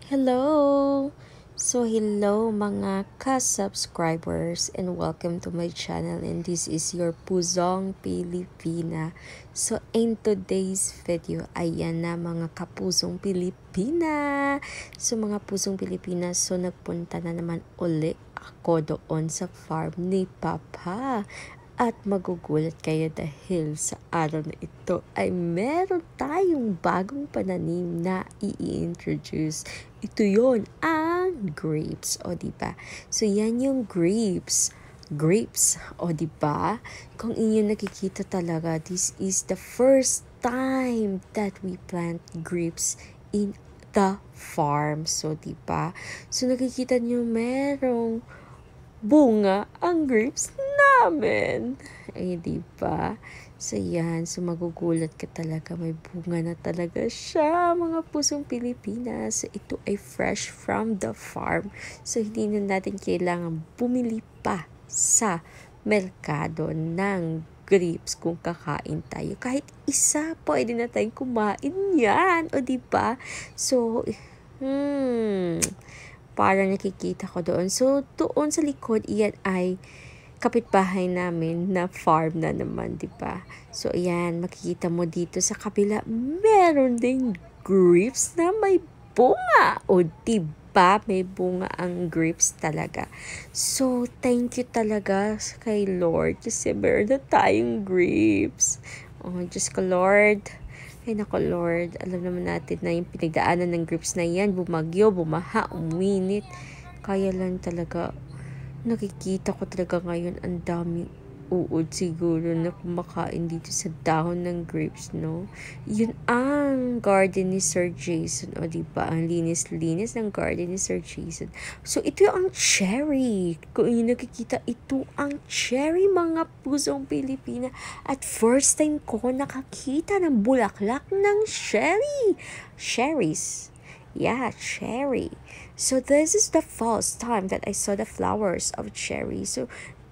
Hello! Hello mga ka-subscribers and welcome to my channel, and this is your Puzong Pilipina. In today's video, ayan na mga kapusong Pilipina. Mga pusong Pilipina, nagpunta na naman uli ako doon sa farm ni Papa. At magugulat kayo dahil sa araw na ito ay meron tayong bagong pananim na i-introduce. Ito yon ang grapes, o diba? Yan yung grapes. Grapes, o diba? Kung inyo nakikita talaga, this is the first time that we plant grapes in the farm. Diba? Nakikita nyo merong bunga ang grapes namin. Ay, diba? Yan. Magugulat ka talaga. May bunga na talaga siya, mga pusong Pilipinas. Ito ay fresh from the farm. Hindi na natin kailangan bumili pa sa merkado ng grapes kung kakain tayo. Kahit isa, pwede na tayong kumain yan. O, diba? Parang nakikita ko doon. Doon sa likod, iyan ay kapitbahay namin na farm na naman, diba? Ayan, makikita mo dito sa kabila, meron ding grapes na may bunga. O, diba? May bunga ang grapes talaga. Thank you talaga kay Lord kasi meron na tayong grapes. Oh, Diyos ko, Lord. Ay nako, Lord, alam naman natin na yung pinagdaanan ng grapes na yan, bumagyo, bumaha, uminit. Kaya lang talaga, nakikita ko talaga ngayon ang daming uod siguro na kumakain dito sa dahon ng grapes, no? Yun ang garden ni Sir Jason, o diba? Ang linis-linis ng garden ni Sir Jason. Ito ang cherry. Kung inyo nakikita, ito ang cherry, mga pusong Pilipina. At first time ko nakakita ng bulaklak ng cherry. Cherries. Yeah, cherry. This is the first time that I saw the flowers of cherry.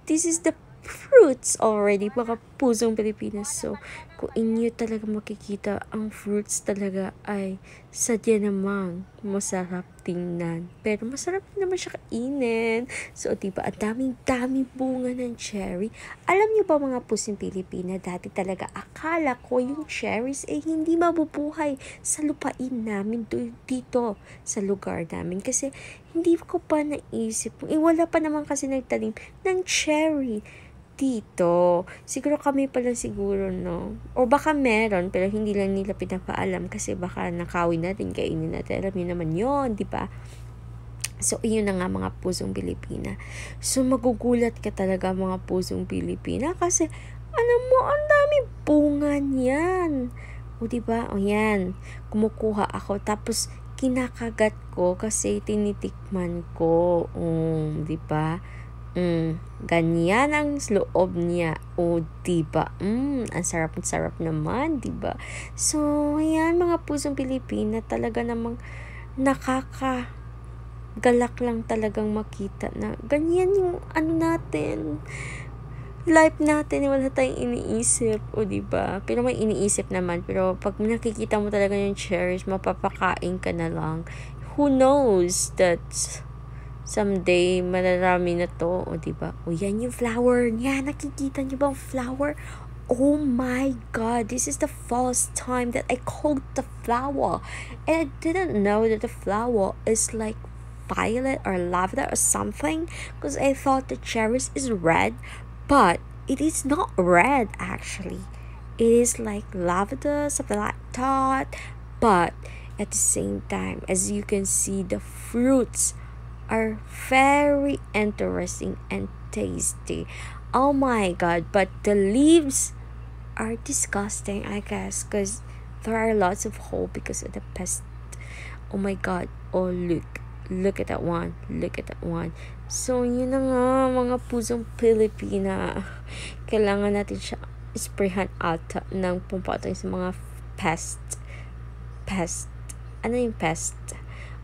This is the fruits already, mga pusong Pilipinas. Kung inyo talaga makikita, ang fruits talaga ay sadya namang masarap tingnan. Pero masarap naman siya kainin. Diba, ang daming bunga ng cherry. Alam niyo ba, mga pusong Pilipina, dati talaga akala ko yung cherries ay hindi mabubuhay sa lupain namin dito sa lugar namin. Kasi hindi ko pa naisip. Wala pa naman kasi nagtanim ng cherry dito. Siguro kami pala siguro, no? O baka meron, pero hindi lang nila pinapaalam kasi baka nakawin natin, kainin natin. Alam niyo naman yun, di ba? Iyon na nga, mga pusong Pilipina. Magugulat ka talaga, mga pusong Pilipina, kasi, alam mo, ang dami bunga niyan. O, diba? O, yan. Kumukuha ako, tapos, kinakagat ko kasi tinitikman ko. Diba? Ganyan ang loob niya. O, diba? Ang sarap naman, diba? Ayan, mga pusong Pilipina, talaga namang galak lang talagang makita na ganyan yung natin, life natin, wala tayong iniisip, o diba? Pero may iniisip naman, pero pag nakikita mo talaga yung cherries, mapapakain ka na lang. Who knows that someday mararami na to, o diba? O yan yung flower niya, nakikita niyo bang flower? Oh my God, this is the first time that I called the flower, and I didn't know that the flower is like violet or lavender or something, because I thought the cherries is red, but it is not red actually. It is like lavender, something like that, but at the same time, as you can see, the fruits are very interesting and tasty. Oh my God, but the leaves are disgusting, I guess, because there are lots of hole because of the pest. Oh my God. Oh, look at that one. Yun na nga, mga pusong Pilipina. Kailangan natin siya sprayhan ata ng pumpatay sa mga pest. Ano yung pest?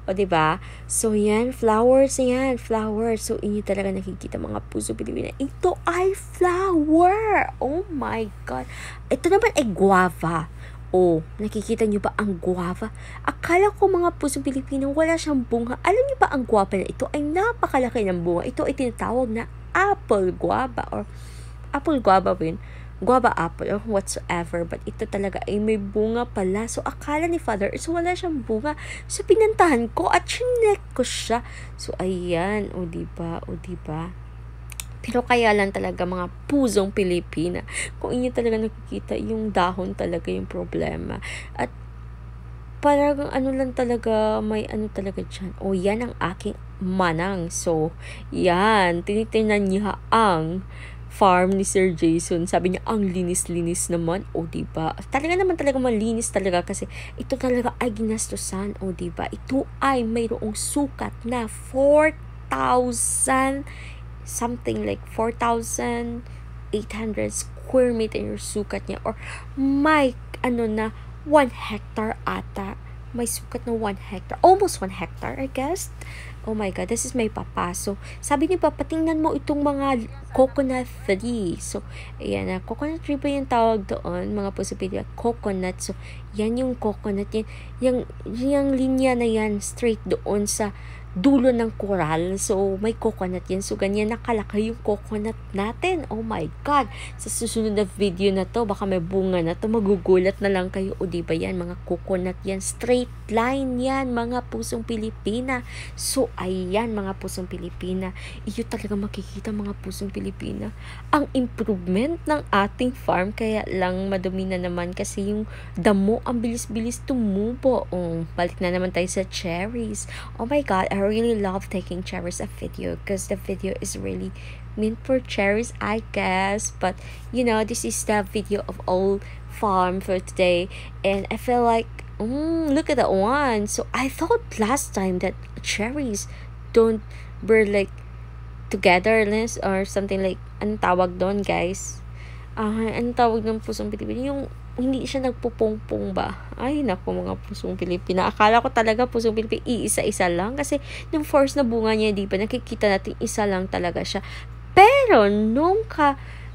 O, diba? Yan, flowers. Inyo talaga nakikita, mga puso Pilipina. Ito ay flower! Oh my God! Ito naman ay guava. Oh, nakikita niyo ba ang guava? Akala ko mga pusong Pilipino wala siyang bunga. Alam niyo ba ang guava na ito ay napakalaki ng bunga. Ito ay tinatawag na apple guava or apple guava ba yun? Guava apple or whatsoever. But ito talaga ay may bunga pala. So akala ni Father is wala siyang bunga. So pinantahan ko at chinek ko siya. So ayan, o diba, o diba? Pero kaya lang talaga mga pusong Pilipina, kung inyo talaga nakikita, yung dahon talaga yung problema. At parang ano lang talaga, may ano talaga dyan. O yan ang aking manang. So, yan, tinitingnan niya ang farm ni Sir Jason. Sabi niya, ang linis-linis naman. O, diba? Talaga naman talaga malinis talaga kasi ito talaga ay ginastusan. O, diba? Ito ay mayroong sukat na 4,000 something like 4,800 square meter yung sukat niya or may ano na 1 hectare ata. May sukat na 1 hectare. Almost 1 hectare, I guess. Oh my God, this is my papa. So, sabi ni Papa, tingnan mo itong mga coconut tree. So, ayan na. Coconut tree ba yung tawag doon? Mga possibility. Coconut. So, yan yung coconut. Yung linya na yan, straight doon sa dulo ng coral. So, may coconut yan. So, ganyan nakalaki yung coconut natin. Oh my God. Sa susunod na video na to, baka may bunga na to. Magugulat na lang kayo. O, diba yan? Mga coconut yan. Straight line yan, mga pusong Pilipina. So, ayan, mga pusong Pilipina. Iyo talaga makikita, mga pusong Pilipina. Ang improvement ng ating farm. Kaya lang, madumi na naman kasi yung damo, ang bilis-bilis tumubo. Oh, balik na naman tayo sa cherries. Oh my God, I really love taking cherries a video because the video is really meant for cherries, I guess. But you know, this is the video of all farm for today, and I feel like look at that one. So I thought last time that cherries don't bear like togetherness or something like anong tawag doon, guys? Anong tawag ng pusong Pilipino? Yung hindi siya nagpupongpong ba? Ay, naku, mga pusong Pilipina. Akala ko talaga pusong Pilipina, iisa-isa lang. Kasi, nung first na bunga niya, di ba, nakikita natin isa lang talaga siya. Pero, nung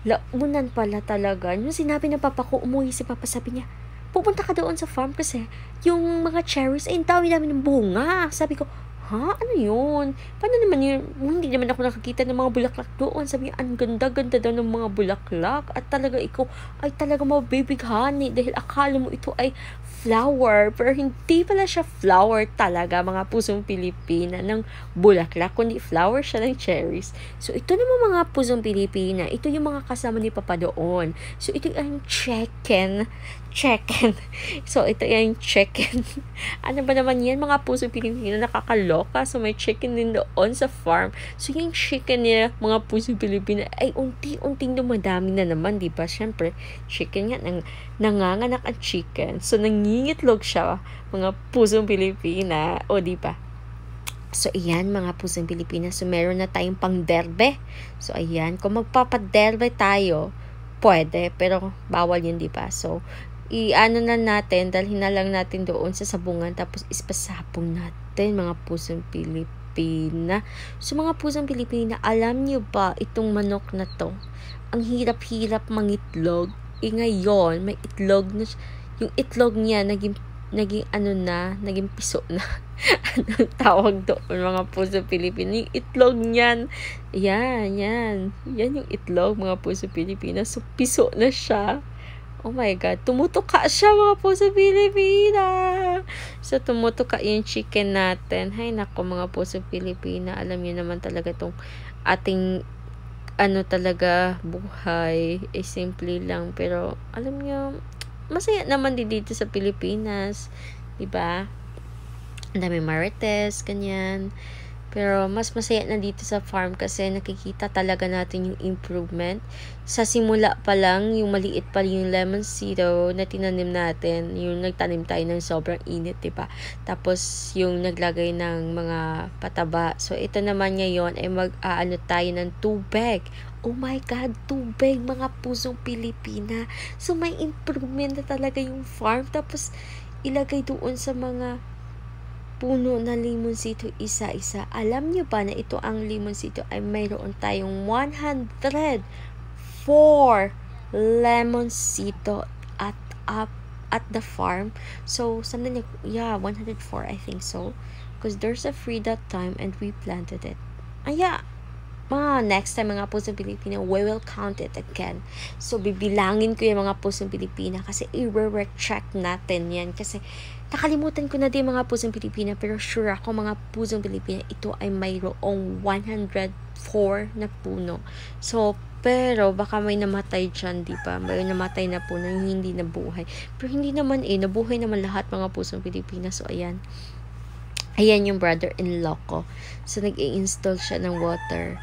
launan pala talaga, nung sinabi ng papa ko, umuwi si papa, sabi niya, pupunta ka doon sa farm kasi yung mga cherries, ay, dami-dami ng bunga. Sabi ko, ha? Ano yun? Paano naman yun? Hindi naman ako nakakita ng mga bulaklak doon. Sabi niya, ang ganda-ganda daw ng mga bulaklak. At talaga ikaw ay talaga mabibighani dahil akala mo ito ay flower. Pero hindi pala siya flower talaga, mga pusong Pilipina, ng bulaklak. Kundi flower siya ng cherries. So, ito naman mga pusong Pilipina. Ito yung mga kasama ni Papa doon. So, ito yung chicken. So, ito yung chicken. Ano ba naman yan? Mga pusong Pilipino, nakakaloka. So, may chicken din doon sa farm. So, yung chicken niya, mga pusong Pilipino, ay unti-unting dumadami na naman, di ba? Siyempre, chicken nga, nanganganak ang chicken. So, nangingitlog siya, mga pusong Pilipina. O, di ba? So, ayan, mga pusong Pilipina. So, meron na tayong pang-derbe. So, ayan, kung magpapaderbe tayo, pwede, pero bawal yun, di ba? So, i-ano na natin, dalhin na lang natin doon sa sabungan, tapos ispasapong natin, mga pusong Pilipina. So, mga pusong Pilipina, alam nyo ba itong manok na to? Ang hirap-hirap mangitlog. Ngayon, may itlog na, yung itlog niya, naging piso na. Anong tawag doon, mga pusong Pilipina? Yung itlog niyan, yan yung itlog, mga pusong Pilipina. So, piso na siya. Oh my God, tumutuka siya, mga puso Pilipina. So, tumutuka yung chicken natin. Hay nako, mga puso Pilipina. Alam niyo naman talaga itong ating talaga buhay. Simple lang. Pero, alam niyo, masaya naman din dito sa Pilipinas. Diba? Ang dami marites, ganyan. Pero mas masaya na dito sa farm kasi nakikita talaga natin yung improvement. Sa simula pa lang, yung maliit pa yung lemon zero na tinanim natin, yung nagtanim tayo ng sobrang init, diba? Tapos yung naglagay ng mga pataba. So ito naman ngayon ay mag-aano tayo ng tubig. Oh my God, tubig, mga pusong Pilipina. So may improvement na talaga yung farm. Tapos ilagay doon sa mga puno na limonsito isa-isa. Alam niyo ba na ito ang limonsito ay mayroon tayong 104 lemonsito at at the farm. So something like, yeah, 104 I think so, because there's a free that time and we planted it. Yeah, next time mga pusong Pilipina, we will count it again. So, bibilangin ko yung mga pusong Pilipina kasi i-recheck natin yan. Kasi, nakalimutan ko na din mga pusong Pilipina, pero sure ako mga pusong Pilipina, ito ay mayroong 104 na puno. So, pero baka may namatay dyan, di ba? May namatay na puno yung hindi nabuhay. Pero hindi naman nabuhay naman lahat mga pusong Pilipina. So, ayan. Ayan yung brother-in-law ko. So, nag-i-install siya ng water.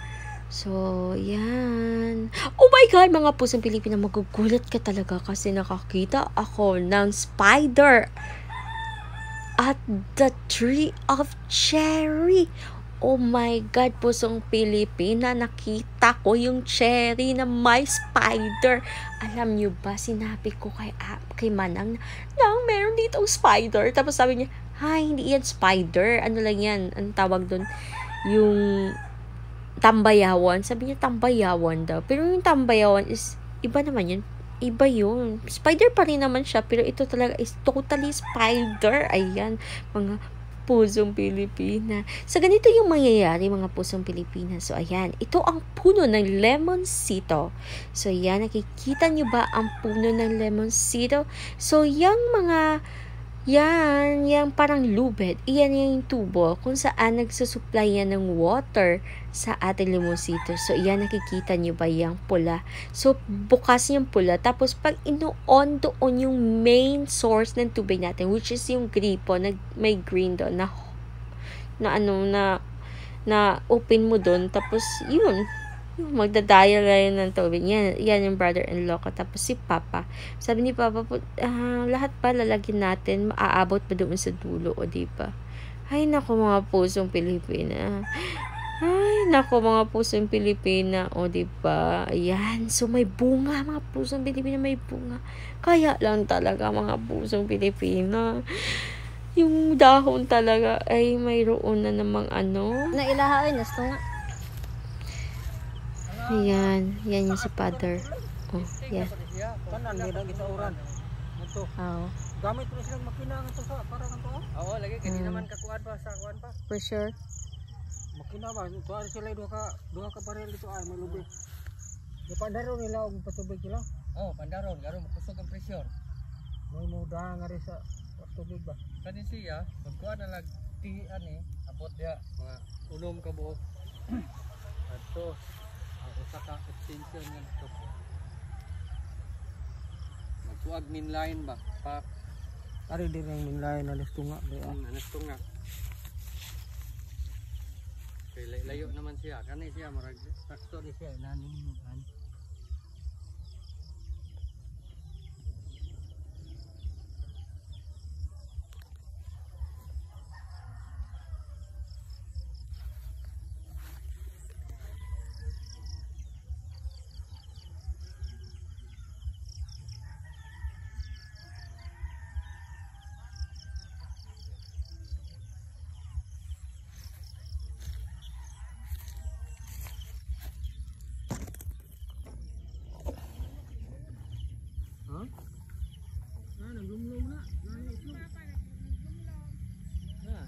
So, yan. Oh my God, mga pusong Pilipina, magugulat ka talaga kasi nakakita ako ng spider at the tree of cherry. Oh my God, pusong Pilipina, nakita ko yung cherry na may spider. Alam nyo ba, sinabi ko kay Manang, Nang, meron ditong spider. Tapos sabi niya, Hay, hindi yan spider. Ano lang yan? Ang tawag doon? Yung tambayawan. Sabi niya tambayawan daw. Pero yung tambayawan is, iba naman yun. Iba yun. Spider pa rin naman siya. Pero ito talaga is totally spider. Ayan. Mga pusong Pilipina. So, ganito yung mangyayari mga pusong Pilipina. So, ayan. Ito ang puno ng lemoncito. So, ayan. Nakikita nyo ba ang puno ng lemoncito? So, yung parang lubid, iyan yung tubo kung saan nagsusupply yan ng water sa ating lemoncito. So, iyan nakikita nyo ba yung pula? So, bukas yung pula. Tapos, pag inoon doon yung main source ng tubig natin, which is yung gripo, may green doon, na open mo doon. Tapos, yun, magdadial ngayon ng tubig. Yan yung brother-in-law ko. Tapos si Papa. Sabi ni Papa, lahat pa lalagyan natin, maaabot pa doon sa dulo, o diba? Ay, naku mga pusong Pilipina. Ay, naku mga pusong Pilipina, o diba? Ayan. So, may bunga, mga pusong Pilipina, may bunga. Kaya lang talaga, mga pusong Pilipina. Yung dahon talaga ay mayroon na namang Nailahain, nasto nga. Ayan, yan yung si Father. Oh, yeah. Kanan nila gisauran. Ito. Oh, Gamit mo silang makina nga to sa para kanto. Oo, lagi kini naman kakuan pa sa kuan pa. for sure. Makina ba ito ari sila duha ka baril dito ay malubi. Di pandaro nila og patubig sila. Oh, pandaron garo makusog ang pressure. May muda nga rin sa tubig ba. Kani siya, magkuan na lag tian abot ya mga unom ka buok. Ato saka extension nga ito. Magkuag min line ba? Pa ari din ang min line alas tunga ba? Alas tunga. Kay layo naman siya. Kani siya marag traktor siya naning an. Naglumlum na. Nani ito?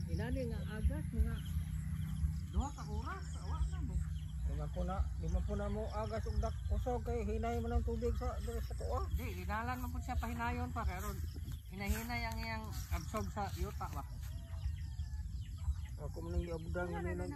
Inani nga agas mga duha ka oras. Awa na mo. Lima po na mo agas ug dak kusog kay hinay man ang tubig sa dire sa tuwa. Di dinalan man pud siya pahinayon pa kay aron hinahinay ang iyang absorb sa yuta ba. Ako man ang giabudang nila.